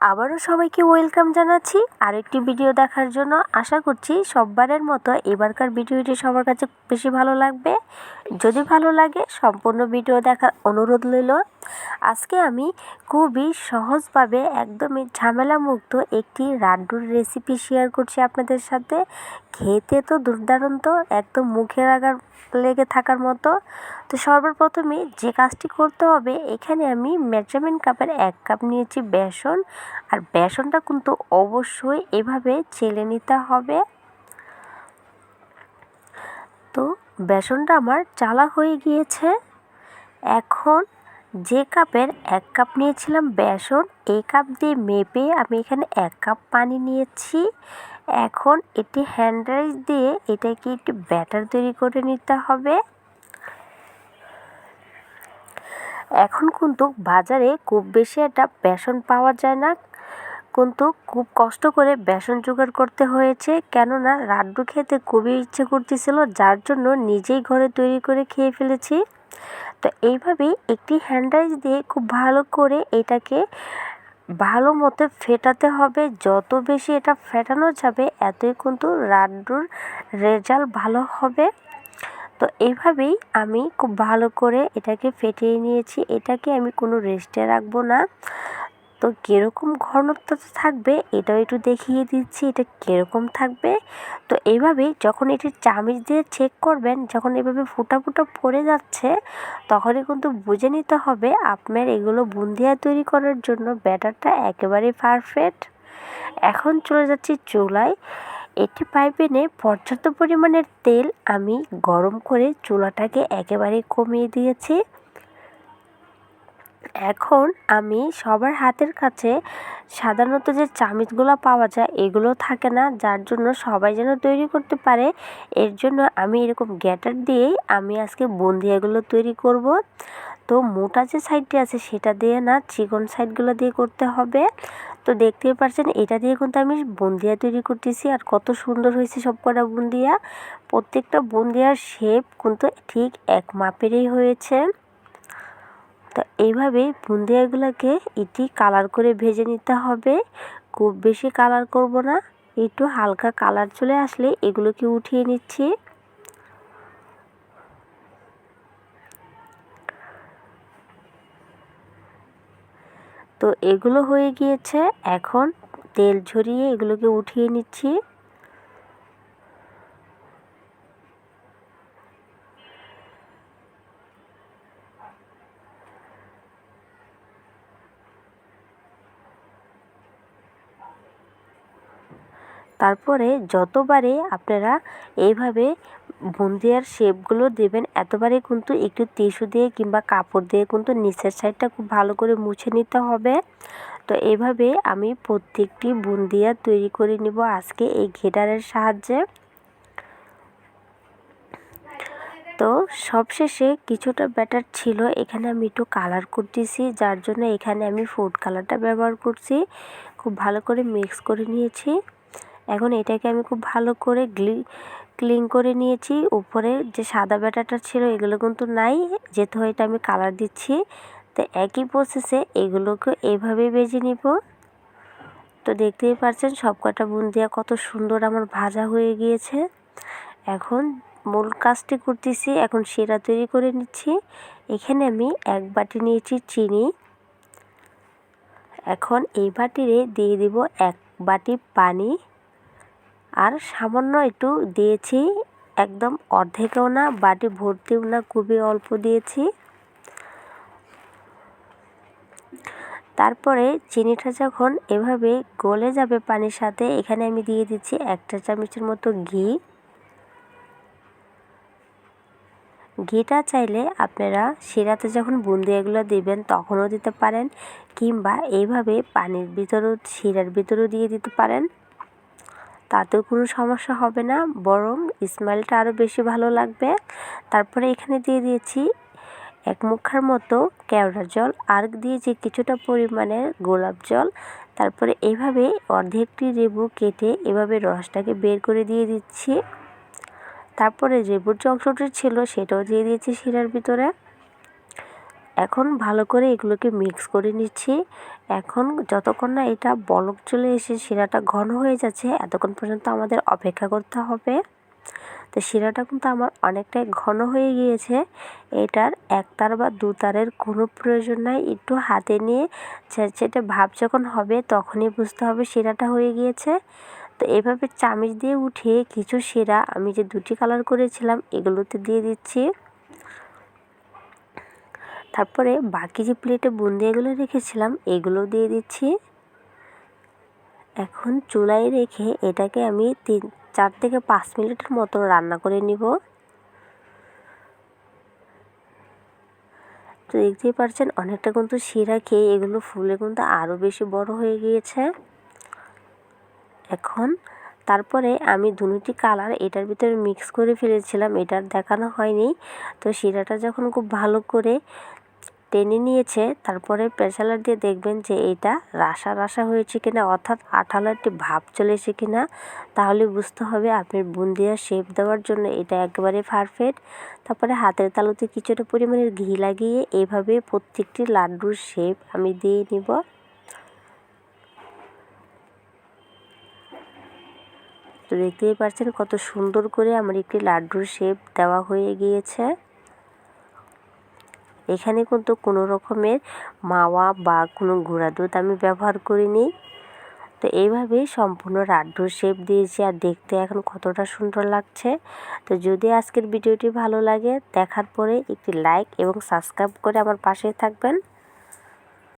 আবারও সবাইকে ওয়েলকাম জানাচ্ছি আরেকটি ভিডিও দেখার জন্য। আশা করছি সববারের মতো এবারকার ভিডিওটি সবার কাছে বেশি ভালো লাগবে। যদি ভালো লাগে সম্পূর্ণ ভিডিও দেখার অনুরোধ রইল। আজকে আমি খুবই সহজভাবে একদমই ঝামেলামুক্ত একটি লাড্ডুর রেসিপি শেয়ার করছি আপনাদের সাথে। খেতে তো দুর্দান্ত, একদম মুখে লেগে থাকার মতো। তো সর্বপ্রথমে যে কাজটি করতে হবে, এখানে আমি মেজারমেন্ট কাপের 1 কাপ নিয়েছি বেসন। আর বেসনটা কিন্তু অবশ্যই এভাবে চেলে নিতে হবে। তো বেসনটা আমার চালা হয়ে গিয়েছে। এখন যে কাপের 1 কাপ নিয়েছিলাম বেসন, এই কাপ দিয়ে মেপে আমি এখানে 1 কাপ পানি নিয়েছি। এখন এটি হ্যান্ড রাইস দিয়ে এটাকে একটু ব্যাটার তৈরি করে নিতে হবে। এখন কিন্তু বাজারে খুব বেশি একটা বেসন পাওয়া যায় না, কিন্তু খুব কষ্ট করে বেসন জোগাড় করতে হয়েছে, কেননা লাড্ডু খেতে খুবই ইচ্ছে করতেছিল, যার জন্য নিজেই ঘরে তৈরি করে খেয়ে ফেলেছি। তো এইভাবেই একটি হ্যান্ড রাইস দিয়ে খুব ভালো করে এটাকে ভালো মতো ফেটাতে হবে। যত বেশি এটা ফেটানো যাবে এতই কিন্তু লাড্ডুর রেজাল্ট ভালো হবে। তো এইভাবেই আমি খুব ভালো করে এটাকে ফেটিয়ে নিয়েছি। এটাকে আমি কোনো রেস্টে রাখবো না। তো কীরকম ঘনত্ব থাকবে এটাও একটু দেখিয়ে দিচ্ছি, এটা কীরকম থাকবে। তো এইভাবেই যখন এটি চামচ দিয়ে চেক করবেন, যখন এভাবে ফোঁটা ফোঁটা পড়ে যাচ্ছে, তখনই কিন্তু বুঝে নিতে হবে আপনার এগুলো বুন্দিয়া তৈরি করার জন্য ব্যাটারটা একেবারে পারফেক্ট। এখন চলে যাচ্ছি চুলায়। একটি ফ্রাই প্যানে পর্যাপ্ত পরিমাণের তেল আমি গরম করে চুলাটাকে একেবারে কমিয়ে দিয়েছি। এখন আমি সবার হাতের কাছে সাধারণত যে চামচগুলো পাওয়া যায় এগুলো থাকে না, যার জন্য সবাই যেন তৈরি করতে পারে, এর জন্য আমি এরকম গ্যাটার দিয়েই আমি আজকে বুন্দিয়াগুলো তৈরি করব। তো মোটা যে সাইডটি আছে সেটা দিয়ে না, চিকন সাইডগুলো দিয়ে করতে হবে। তো দেখতেই পাচ্ছেন এটা দিয়ে কিন্তু আমি বুন্দিয়া তৈরি করতেছি। আর কত সুন্দর হয়েছে সবকটা বুন্দিয়া। প্রত্যেকটা বুন্দিয়ার শেপ কিন্তু ঠিক এক মাপেরই হয়েছে। তো এইভাবেই বুন্দিয়াগুলোকে একটু কালার করে ভেজে নিতে হবে। খুব বেশি কালার করব না, একটু হালকা কালার চলে আসলে এগুলোকে উঠিয়ে নিচ্ছি। তো এগুলো হয়ে গিয়েছে, এখন তেল ঝরিয়ে এগুলোকে উঠিয়ে নিচ্ছি। তারপরে যতবারে আপনারা এইভাবে বুন্দিয়ার শেপগুলো দেবেন, এতবারে কিন্তু একটু টিস্যু দিয়ে কিংবা কাপড় দিয়ে কিন্তু নিচের সাইডটা খুব ভালো করে মুছে নিতে হবে। তো এইভাবে আমি প্রত্যেকটি বুন্দিয়া তৈরি করে নিব আজকে এই ঘেটারের সাহায্যে। তো সবশেষে কিছুটা ব্যাটার ছিল, এখানে আমি একটু কালার করতেছি, যার জন্য এখানে আমি ফুড কালারটা ব্যবহার করছি। খুব ভালো করে মিক্স করে নিয়েছি। এখন এটাকে আমি খুব ভালো করে ক্লিন করে নিয়েছি। উপরে যে সাদা ব্যাটারটা ছিল এগুলো কিন্তু নাই, যেহেতু এটা আমি কালার দিচ্ছি। তো একই প্রসেসে এগুলোকে এইভাবেই ভেজে নিব। তো দেখতেই পাচ্ছেন সবকটা বুন্দিয়া কত সুন্দর আমার ভাজা হয়ে গিয়েছে। এখন মূল কাজটি করতেছি, এখন শিরা তৈরি করে নিচ্ছি। এখানে আমি 1 বাটি নিয়েছি চিনি। এখন এই বাটিরে দিয়ে দিব 1 বাটি পানি। আর সামান্য একটু দিয়েছি, একদম অর্ধেকও না, বাটি ভর্তিও না, খুবই অল্প দিয়েছি। তারপরে চিনিটা যখন এভাবে গলে যাবে পানির সাথে, এখানে আমি দিয়ে দিচ্ছি 1 চা চামচের মতো ঘি। ঘিটা চাইলে আপনারা শিরাতে যখন বুন্দিয়াগুলো দেবেন তখনও দিতে পারেন, কিংবা এইভাবে পানির ভিতরেও শিরার ভিতরেও দিয়ে দিতে পারেন। তাতেও কোনো সমস্যা হবে না, বরং স্মেলটা আরও বেশি ভালো লাগবে। তারপরে এখানে দিয়ে দিয়েছি 1 মুখার মতো কেওড়া জল, আর দিয়েছি কিছুটা পরিমাণের গোলাপ জল। তারপরে এইভাবে অর্ধেকটি লেবু কেটে এভাবে রসটাকে বের করে দিয়ে দিচ্ছি। তারপরে লেবুর যে অংশটি ছিল সেটাও দিয়ে দিয়েছি শিরার ভিতরে। এখন ভালো করে এগুলোকে মিক্স করে নিচ্ছি। এখন যতক্ষণ না এটা বলক চলে এসে শিরাটা ঘন হয়ে যাচ্ছে এতক্ষণ পর্যন্ত আমাদের অপেক্ষা করতে হবে। তো শিরাটা কিন্তু আমার অনেকটাই ঘন হয়ে গিয়েছে। এটার একতার বা দুতারের কোনো প্রয়োজন নাই। একটু হাতে নিয়ে ছেঁচেটে ভাব যখন হবে তখনই বুঝতে হবে শিরাটা হয়ে গিয়েছে। তো এভাবে চামচ দিয়ে উঠিয়ে কিছু শিরা আমি যে দুটি কালার করেছিলাম এগুলোতে দিয়ে দিচ্ছি। তারপরে বাকি যে প্লেটে বুন্দিয়াগুলো রেখেছিলাম এগুলো দিয়ে দিচ্ছি। এখন চুলায় রেখে এটাকে আমি 4 থেকে 5 মিনিটের মতো রান্না করে নিব। তো দেখতেই পাচ্ছেন অনেকটা কিন্তু শিরা খেয়ে এগুলো ফুলে কিন্তু আরও বেশি বড় হয়ে গিয়েছে। এখন তারপরে আমি দুটি কালার এটার ভিতরে মিক্স করে ফেলেছিলাম, এটার দেখানো হয়নি। তো শিরাটা যখন খুব ভালো করে টেনে নিয়েছে তারপরে প্রেসার দিয়ে দেখবেন যে এটা রাসা রাসা হয়েছে কিনা, অর্থাৎ আঠালো একটি ভাব চলে এসেছে কিনা, তাহলে বুঝতে হবে আপনার বুন্দিয়ার শেপ দেওয়ার জন্য এটা একেবারে পারফেক্ট। তারপরে হাতের তালুতে কিছুটা পরিমাণের ঘি লাগিয়ে এভাবে প্রত্যেকটি লাড্ডুর শেপ আমি দিয়ে নিব। তো দেখতেই পাচ্ছেন কত সুন্দর করে আমার একটি লাড্ডুর শেপ দেওয়া হয়ে গিয়েছে। এখানে কিন্তু কোনো রকমের মাওয়া বা কোনো গুঁড়া দুধ আমি ব্যবহার করিনি। তো এইভাবেই সম্পূর্ণ লাড্ডুর শেপ দিয়েছি আর দেখতে এখন কতটা সুন্দর লাগছে। তো যদি আজকের ভিডিওটি ভালো লাগে দেখার পরে একটি লাইক এবং সাবস্ক্রাইব করে আমার পাশে থাকবেন।